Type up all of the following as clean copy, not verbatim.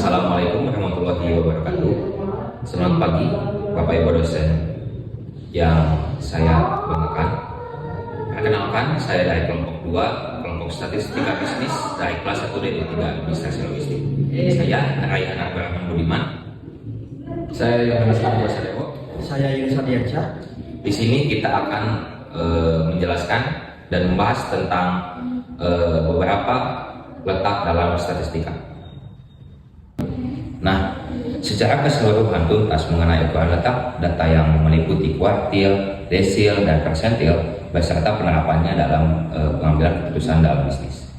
Assalamualaikum warahmatullahi wabarakatuh. Selamat pagi Bapak Ibu dosen yang saya banggakan. Perkenalkan, saya dari kelompok 2, kelompok statistika bisnis dari kelas 1 dari 3 administrasi logistik. Saya Raihan Abdurrahman Budiman. Saya Yohanes Argo Sadewo. Saya Yunus Ardiansyah. Di sini kita akan menjelaskan dan membahas tentang beberapa letak dalam statistika. Nah, secara keseluruhan tuntas mengenai ukuran letak data yang meliputi kuartil, desil, dan persentil beserta penerapannya dalam pengambilan keputusan dalam bisnis.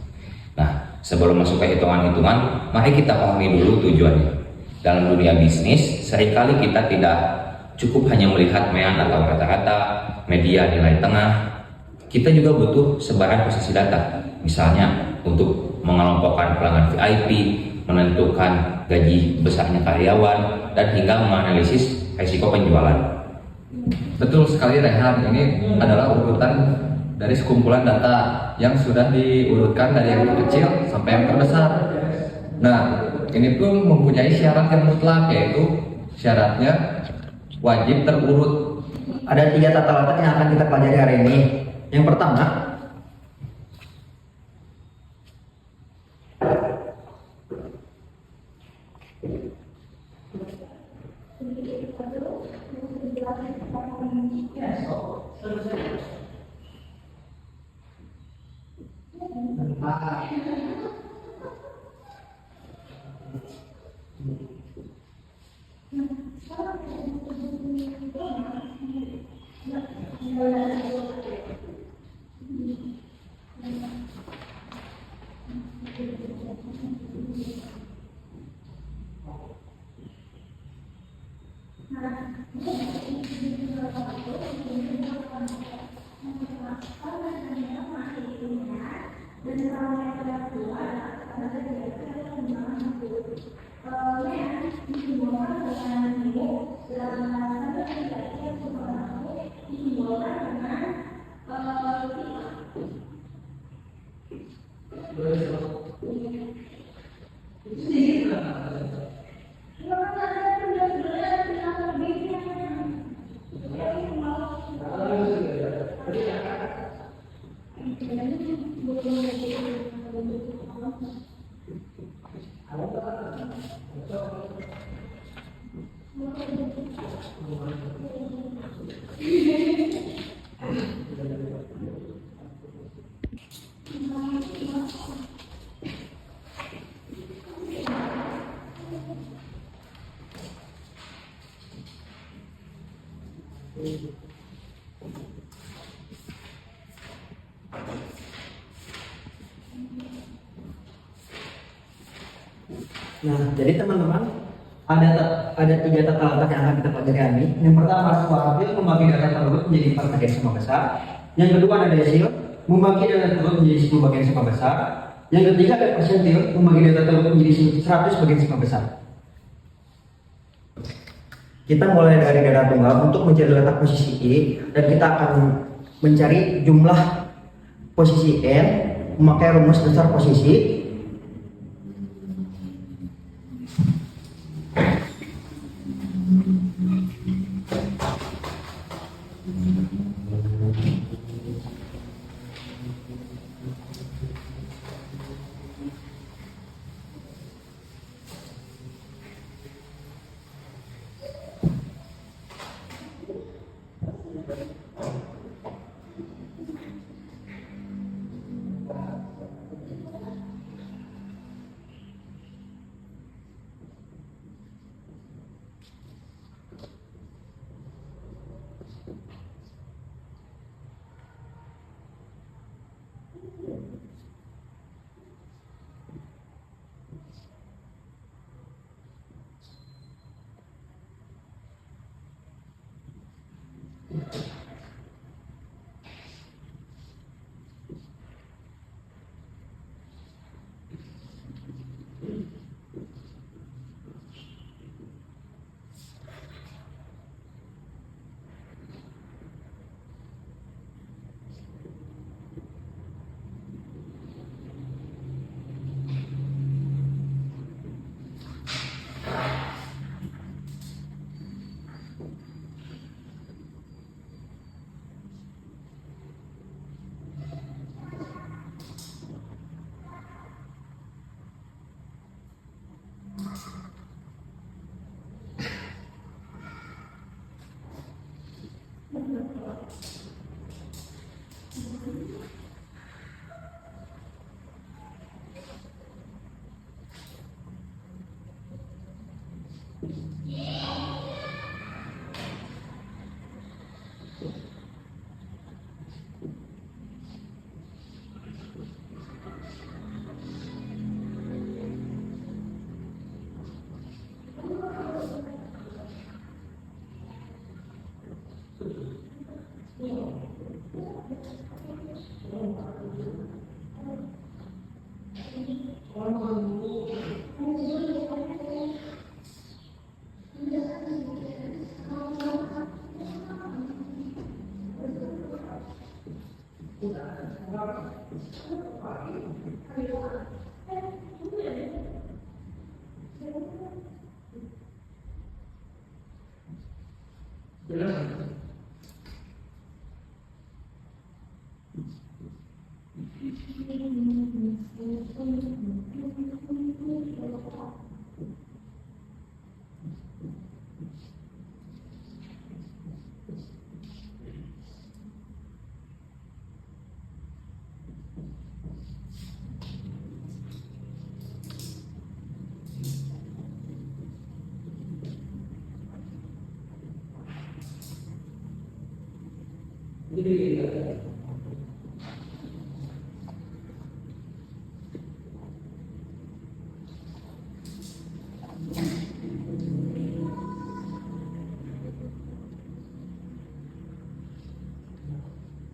Nah, sebelum masuk ke hitungan-hitungan, mari kita pahami dulu tujuannya. Dalam dunia bisnis, seringkali kita tidak cukup hanya melihat mean atau rata-rata, media nilai tengah. Kita juga butuh sebaran posisi data, misalnya untuk mengelompokkan pelanggan VIP, menentukan gaji besarnya karyawan, dan hingga menganalisis risiko penjualan. Betul sekali Rehan, ini adalah urutan dari sekumpulan data yang sudah diurutkan dari yang terkecil sampai yang terbesar. Nah, ini pun mempunyai syarat yang mutlak, yaitu syaratnya wajib terurut. Ada 3 tata letak yang akan kita pelajari hari ini. Yang pertama, jadi teman-teman, ada 3 tata letak yang akan kita pelajari hari ini. Yang pertama, kuartil membagi data tersebut menjadi 4 bagian sama besar. Yang kedua ada desil, membagi data tersebut menjadi 10 bagian sama besar. Yang ketiga ada persentil, membagi data tersebut menjadi 100 bagian sama besar. Kita mulai dari data tunggal untuk mencari letak posisi I, dan kita akan mencari jumlah posisi N memakai rumus dasar posisi.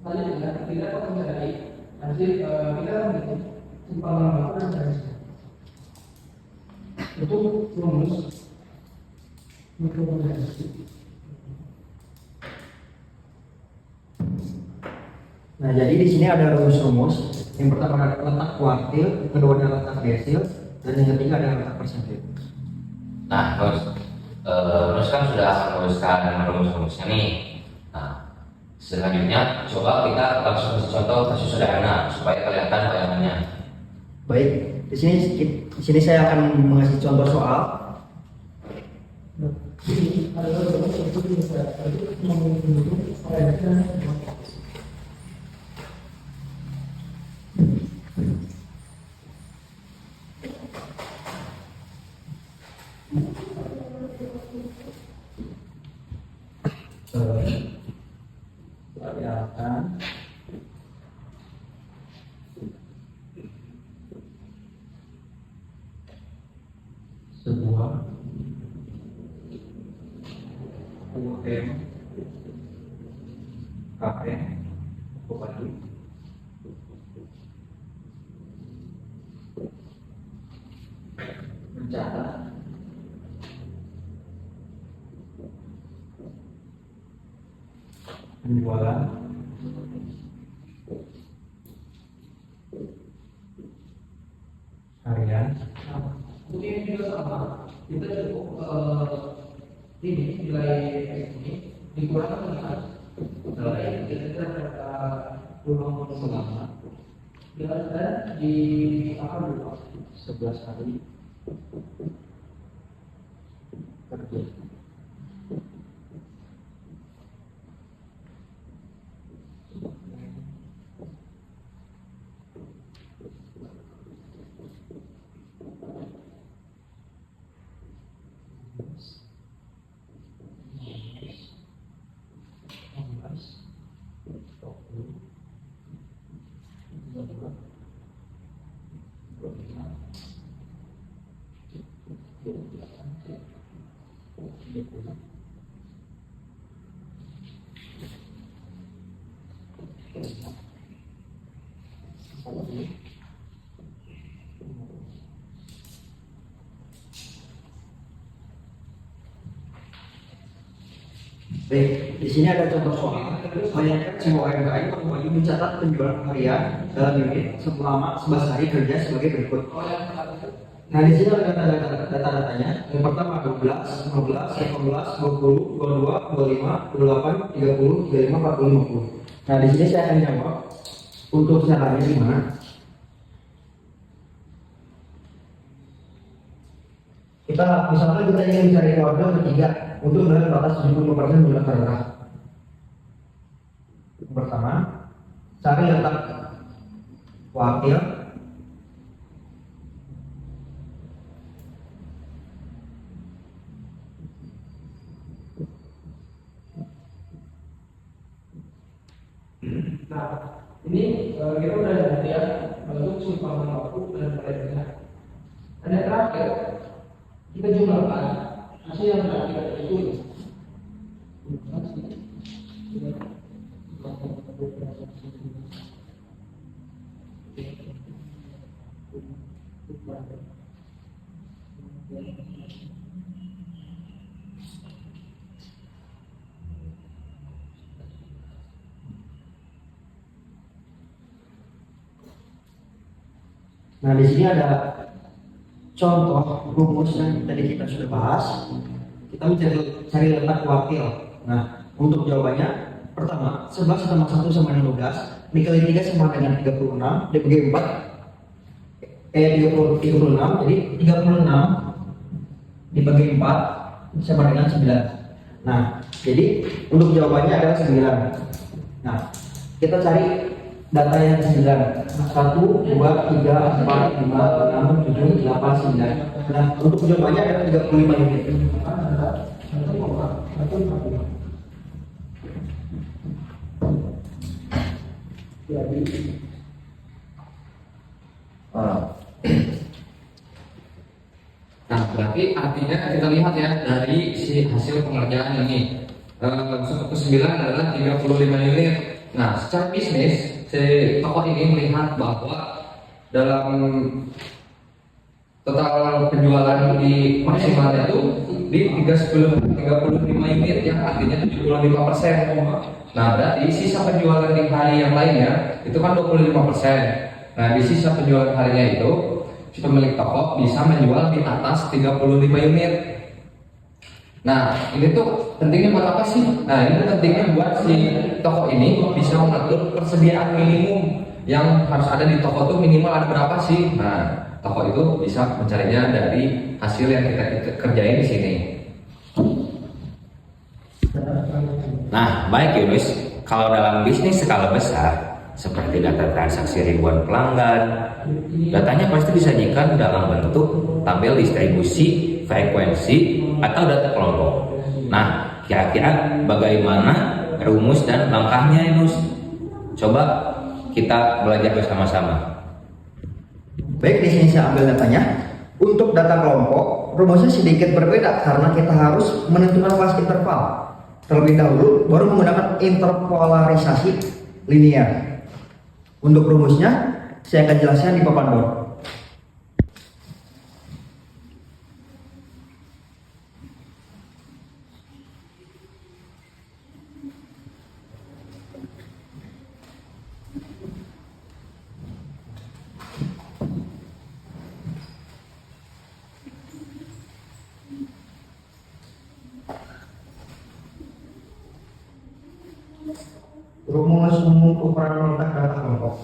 Selanjutnya, kita akan mencari hasil kita memiliki simpangan waktu dan untuk rumus mikromodernisasi. Nah, jadi di sini ada rumus-rumus. Yang pertama ada letak kuartil, kedua ada letak desil, dan yang ketiga ada letak persentil. Nah, terus kan sudah menuliskan rumus-rumusnya nih. Nah, selanjutnya coba kita langsung kasih contoh kasus sederhana supaya kelihatan bayangannya. Baik, di sini saya akan mengasih contoh soal. Kelihatan sebuah UM KM Bupati mencatat penjualan harian. Mungkin juga sama, kita cukup ini nilai ini dikurangkan dengan nilai kita pulang selama dan di apa dulu 11 hari kerja. Baik, di sini ada contoh soal. Bayangkan sebuah UMKM wajib mencatat penjualan harian dalam unit selama 11 hari kerja sebagai berikut. Nah, di sini ada data-datanya. Yang pertama 12, 15, 18, 20, 22, 25, 28, 30, 35, 40, 50. Nah, di sini saya akan jawab untuk caranya gimana. Misalnya kita ingin mencari keluarga bertiga untuk melihat batas 75% jumlah terletak. Yang pertama, cari letak wakil Nah, ini kita udah ada ya untuk simpangan waktu dan perbedaan. Dan yang terakhir, kita jumlahkan hasil yang terakhir itu. Nah, di sini ada contoh rumus yang tadi kita sudah bahas. Kita cari letak kuartil. Nah, untuk jawabannya pertama 11 tambah 1 sama dengan 12 dikali 3 sama dengan 36 dibagi 4 36, jadi 36 dibagi 4 sama dengan 9. Nah, jadi untuk jawabannya adalah 9. Nah, kita cari data yang 9. 1, 2, 3, 4, 5, 6, 7, 8, 9. Nah, untuk jawabannya adalah 35 unit. Nah, berarti artinya kita lihat ya dari si hasil pengerjaan ini. Ke-9 adalah 35 unit. Nah, secara bisnis si toko ini melihat bahwa dalam total penjualan di maksimalnya itu di 35 unit yang artinya 75%. Nah, berarti sisa penjualan di hari yang lainnya itu kan 25%. Nah, di sisa penjualan harinya itu si pemilik toko bisa menjual di atas 35 unit. Nah, ini tuh pentingnya buat apa sih? Nah, ini pentingnya buat si toko ini bisa mengatur persediaan minimum yang harus ada di toko tuh minimal ada berapa sih? Nah, toko itu bisa mencarinya dari hasil yang kita kerjain di sini. Nah, baik Yunus, kalau dalam bisnis skala besar seperti data transaksi ribuan pelanggan, datanya pasti disajikan dalam bentuk tabel distribusi, frekuensi, atau data kelompok. Nah, kira-kira bagaimana rumus dan langkahnya Yunus? Coba kita belajar bersama-sama. Baik, di sini saya ambil datanya. Untuk data kelompok, rumusnya sedikit berbeda karena kita harus menentukan kelas interval terlebih dahulu, baru menggunakan interpolarisasi linear. Untuk rumusnya, saya akan jelaskan di papan board. Rumus umum ukuran letak data kelompok.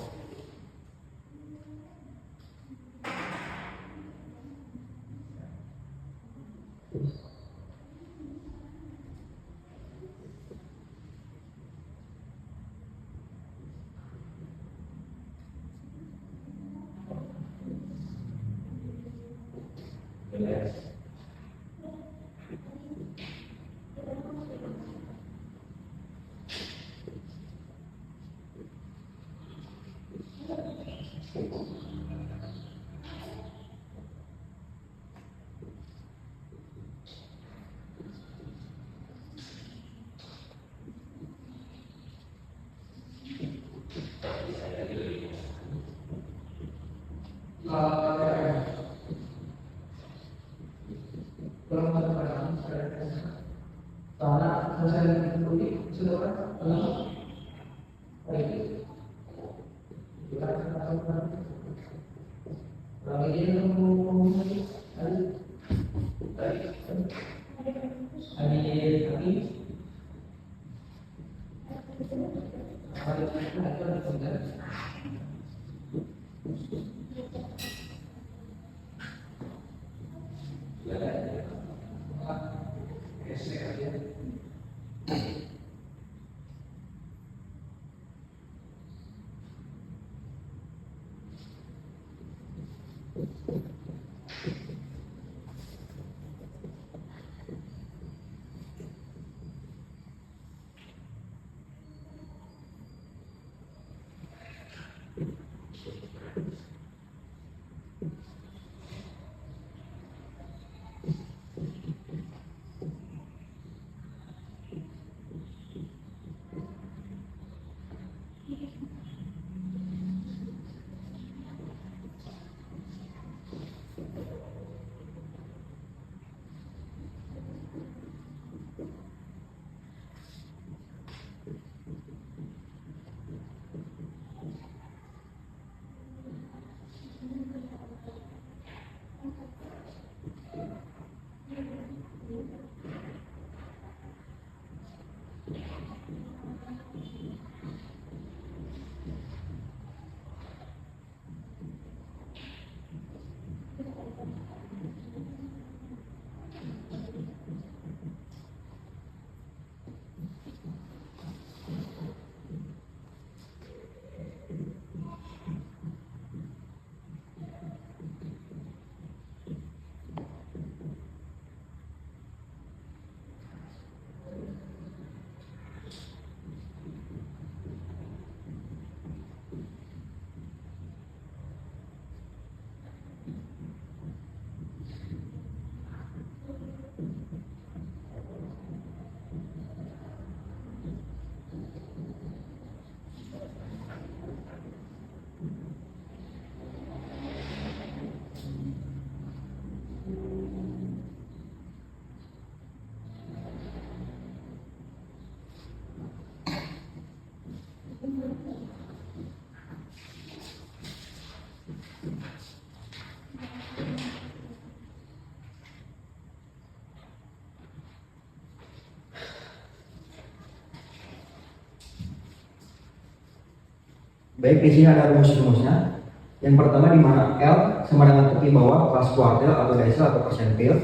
Baik, di sini ada rumus-rumusnya. Yang pertama di mana L sama dengan tepi bawah kelas kuartil atau desil atau persentil.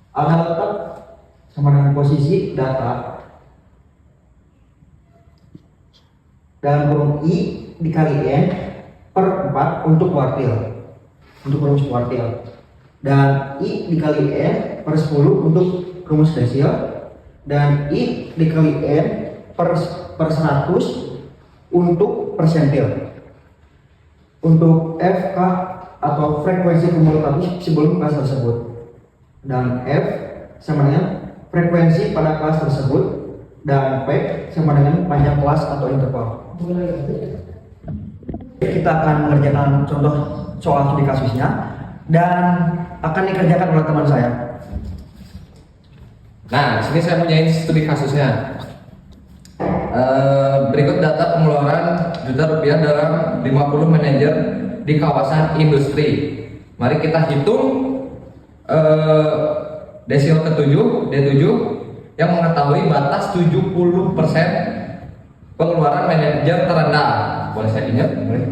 Ada letak sama dengan posisi data dalam kurung I dikali N per 4 untuk kuartil, untuk rumus kuartil, dan I dikali N per 10 untuk rumus desil, dan I dikali N per 100 untuk persentil. Untuk F, K atau frekuensi kumulatif sebelum kelas tersebut, dan F sama dengan frekuensi pada kelas tersebut, dan P sama dengan panjang kelas atau interval. Kita akan mengerjakan contoh soal studi kasusnya dan akan dikerjakan oleh teman saya. Nah, di sini saya punya studi kasusnya. Berikut data pengeluaran juta rupiah dalam 50 manajer di kawasan industri. Mari kita hitung desil ke-7, D7 yang mengetahui batas 70% pengeluaran manajer terendah. Boleh saya ingat? Boleh.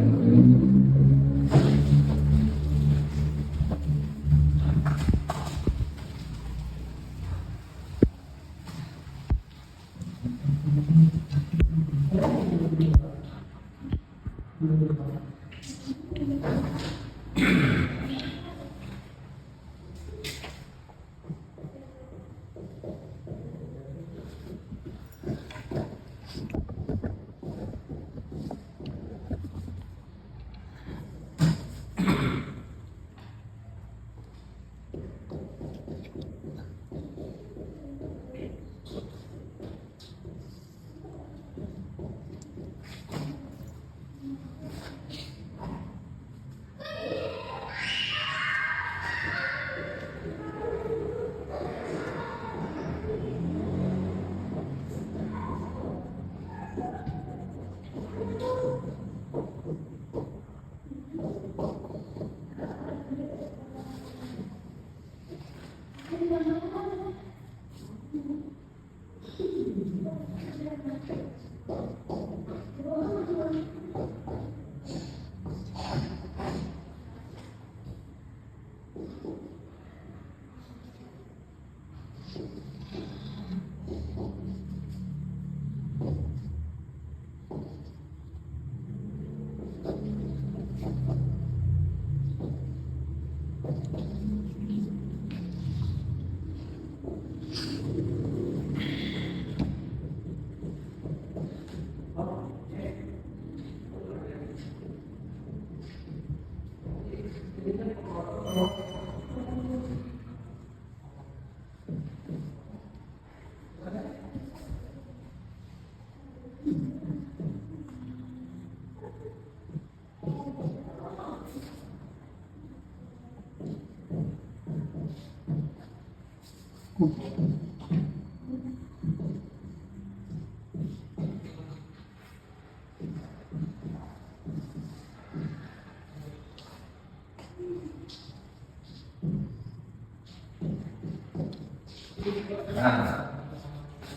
Nah,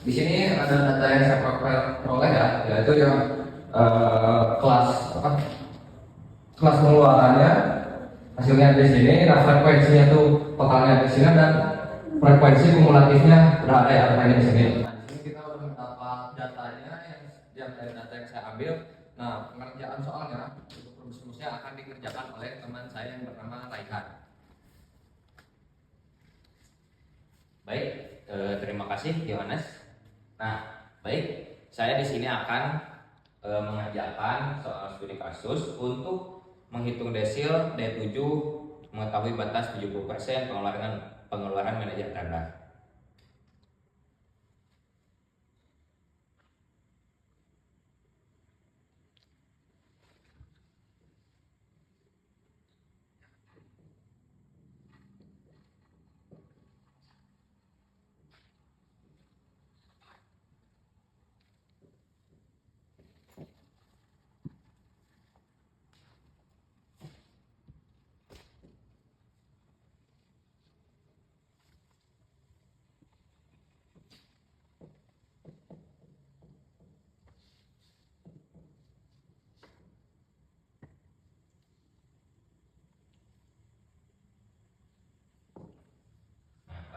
di sini ada data yang saya peroleh ya, yaitu yang kelas apa? Kelas pengeluarannya hasilnya di sini, nah frekuensinya tuh totalnya di sini dan frekuensi kumulatifnya udah ada ya datanya di sini. Nah, di sini kita udah mendapat datanya yang dari data yang saya ambil. Nah, pengerjaan soalnya untuk rumus-rumusnya akan dikerjakan oleh teman saya yang bernama Raihan. Baik, terima kasih Yohanes. Nah, baik, saya di sini akan mengerjakan soal studi kasus untuk menghitung desil D7 mengetahui batas 70% pengeluaran manajer terendah.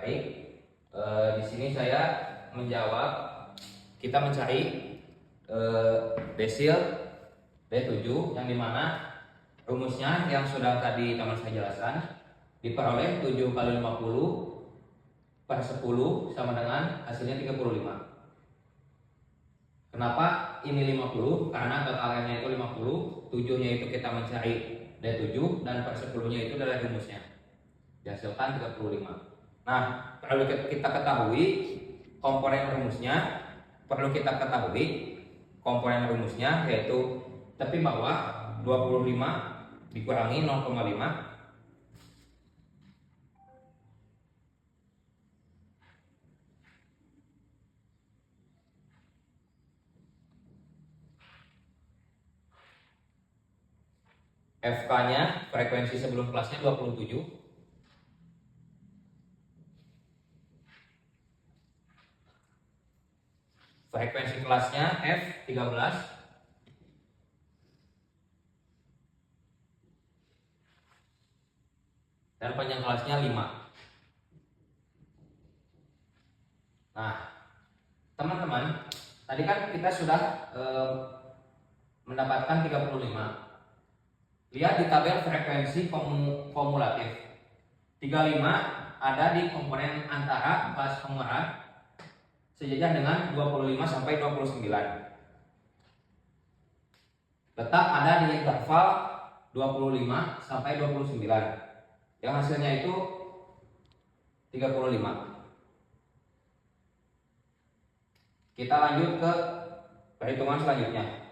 Baik, di sini saya menjawab, kita mencari desil D7 yang dimana rumusnya yang sudah tadi teman saya jelaskan diperoleh 7 kali 50 per 10 sama dengan hasilnya 35. Kenapa ini 50? Karena totalnya itu 50, 7-nya itu kita mencari D7 dan per 10-nya itu dari rumusnya. Dihasilkan 35. Nah, perlu kita ketahui komponen rumusnya yaitu tepi bawah 25 dikurangi 0,5 FK-nya, frekuensi sebelum kelasnya 27. Frekuensi kelasnya F13. Dan panjang kelasnya 5. Nah, teman-teman, tadi kan kita sudah mendapatkan 35. Lihat di tabel frekuensi kumulatif. 35 ada di komponen antara kelas pengeras sejajar dengan 25 sampai 29. Letak ada di interval 25 sampai 29. Yang hasilnya itu 35. Kita lanjut ke perhitungan selanjutnya.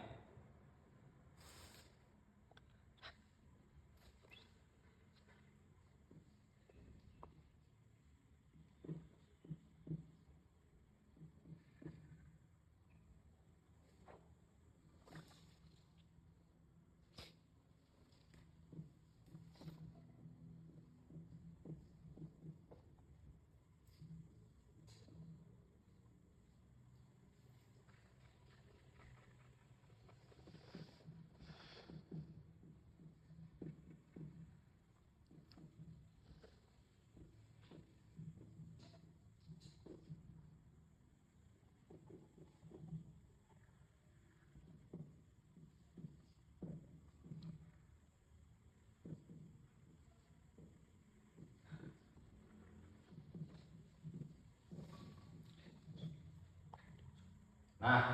Nah,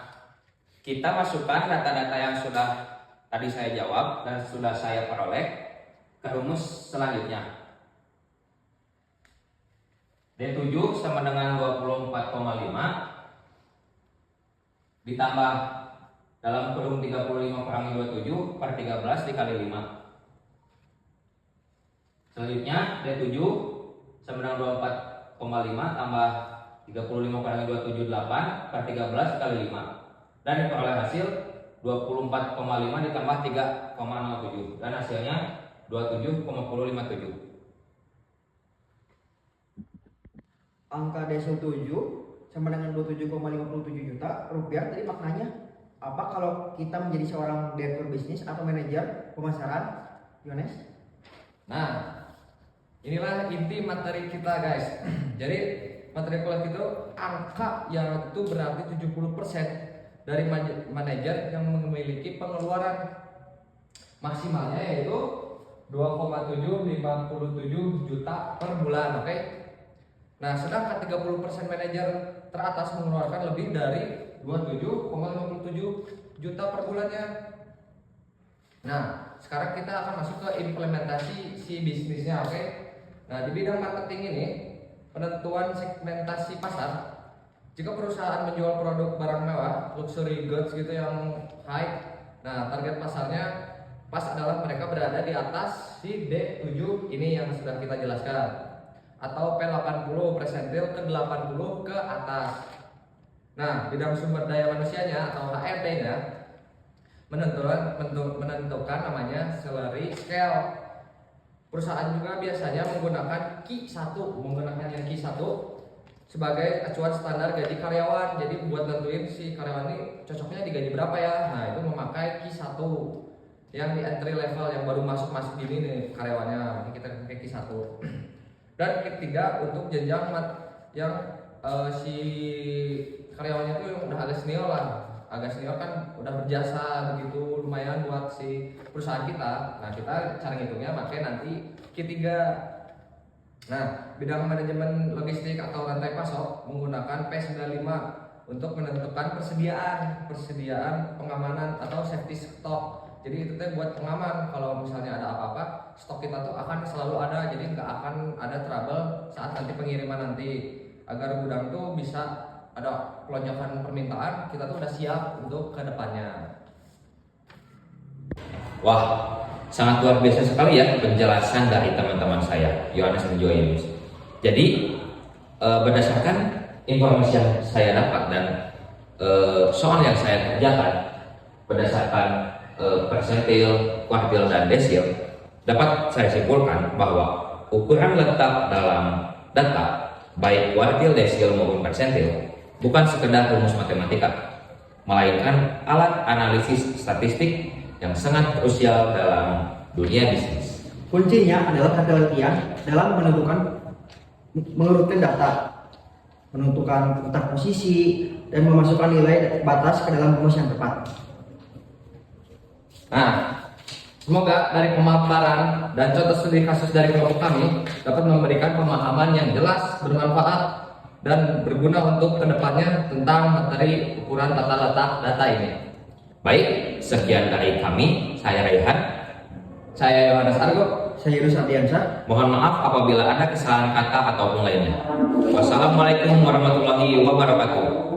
kita masukkan data-data yang sudah tadi saya jawab dan sudah saya peroleh ke rumus selanjutnya. D7 sama dengan 24,5 ditambah dalam kurung 35 kurangi 27 per 13 dikali 5. Selanjutnya D7 sama dengan 24,5 tambah 35 kurangi 27 8 per 13 kali 5. Dan diperoleh hasil 24,5 ditambah 3,07 dan hasilnya 27,57. Angka desil 7 sama dengan 27,57 juta rupiah. Tadi maknanya apa kalau kita menjadi seorang direktur bisnis atau manajer pemasaran, Yones? Nah, inilah inti materi kita, guys. Jadi materi kuliah itu angka yang itu berarti 70% dari manajer yang memiliki pengeluaran maksimalnya yaitu 2,757 juta per bulan, oke? Nah, sedangkan 30% manajer teratas mengeluarkan lebih dari 27,57 juta per bulannya. Nah, sekarang kita akan masuk ke implementasi si bisnisnya, oke? Nah, di bidang marketing ini, penentuan segmentasi pasar. Jika perusahaan menjual produk barang mewah, luxury goods gitu yang high, nah target pasarnya pas adalah mereka berada di atas si D7 ini yang sudah kita jelaskan, atau P80 persentil ke 80 ke atas. Nah, bidang sumber daya manusianya atau HRD-nya menentukan namanya salary scale. Perusahaan juga biasanya menggunakan Q1, yang Q1 sebagai acuan standar gaji karyawan. Jadi buat nentuin si karyawan ini cocoknya digaji berapa ya. Nah, itu memakai Q1 yang di entry level yang baru masuk gini nih karyawannya. Ini kita pakai Q1. Dan ketiga untuk jenjang yang si karyawannya itu udah agak senior lah, agak senior kan udah berjasa begitu lumayan buat si perusahaan kita. Nah kita cara ngitungnya makanya nanti ketiga. Nah bidang manajemen logistik atau rantai pasok menggunakan P95 untuk menentukan persediaan pengamanan atau safety stock. Jadi itu teh buat pengaman, kalau misalnya ada apa-apa stok kita tuh akan selalu ada, jadi nggak akan ada trouble saat nanti pengiriman nanti, agar gudang tuh bisa ada pelonjakan permintaan, kita tuh udah siap untuk kedepannya. Wah, sangat luar biasa sekali ya penjelasan dari teman-teman saya, Yohanes dan Joyus. Jadi berdasarkan informasi yang saya dapat dan soal yang saya kerjakan berdasarkan persentil, kuartil, dan desil, dapat saya simpulkan bahwa ukuran letak dalam data baik kuartil, desil maupun persentil bukan sekedar rumus matematika, melainkan alat analisis statistik yang sangat krusial dalam dunia bisnis. Kuncinya adalah hati-hatian dalam mengurutkan data, menentukan letak posisi, dan memasukkan nilai batas ke dalam rumus yang tepat. Nah, semoga dari pemaparan dan contoh studi kasus dari kelompok kami dapat memberikan pemahaman yang jelas, bermanfaat, dan berguna untuk kedepannya tentang materi ukuran tata letak data ini. Baik, sekian dari kami. Saya Raihan. Saya Yohanes Argo. Saya Yunus Ardiansyah. Mohon maaf apabila ada kesalahan kata ataupun lainnya. Wassalamualaikum warahmatullahi wabarakatuh.